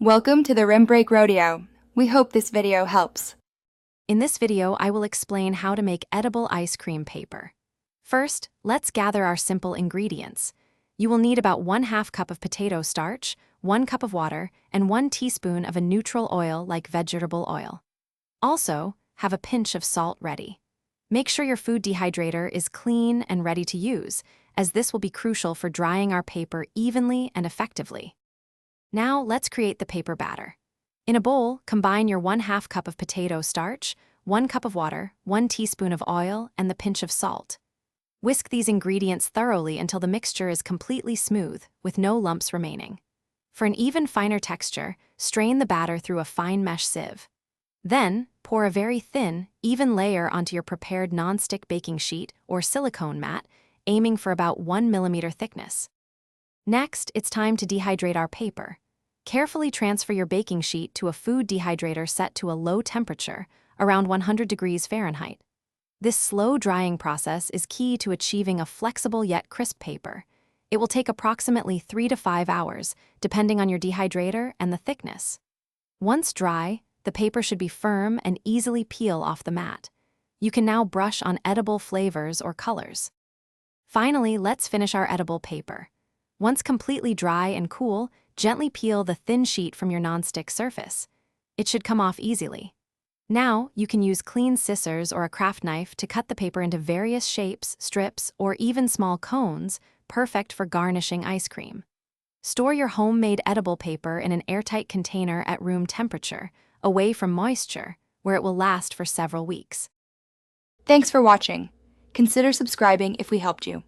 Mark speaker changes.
Speaker 1: Welcome to the Rim Break Rodeo. We hope this video helps.
Speaker 2: In this video, I will explain how to make edible ice cream paper. First, let's gather our simple ingredients. You will need about 1/2 cup of potato starch, 1 cup of water, and 1 teaspoon of a neutral oil like vegetable oil. Also, have a pinch of salt ready. Make sure your food dehydrator is clean and ready to use, as this will be crucial for drying our paper evenly and effectively. Now, let's create the paper batter. In a bowl, combine your 1/2 cup of potato starch, 1 cup of water, 1 teaspoon of oil, and the pinch of salt. Whisk these ingredients thoroughly until the mixture is completely smooth, with no lumps remaining. For an even finer texture, strain the batter through a fine mesh sieve. Then, pour a very thin, even layer onto your prepared non-stick baking sheet or silicone mat, aiming for about 1 millimeter thickness. Next, it's time to dehydrate our paper. Carefully transfer your baking sheet to a food dehydrator set to a low temperature, around 100 degrees Fahrenheit. This slow drying process is key to achieving a flexible yet crisp paper. It will take approximately 3 to 5 hours, depending on your dehydrator and the thickness. Once dry, the paper should be firm and easily peel off the mat. You can now brush on edible flavors or colors. Finally, let's finish our edible paper. Once completely dry and cool, gently peel the thin sheet from your nonstick surface. It should come off easily. Now, you can use clean scissors or a craft knife to cut the paper into various shapes, strips, or even small cones, perfect for garnishing ice cream. Store your homemade edible paper in an airtight container at room temperature, away from moisture, where it will last for several weeks.
Speaker 1: Thanks for watching. Consider subscribing if we helped you.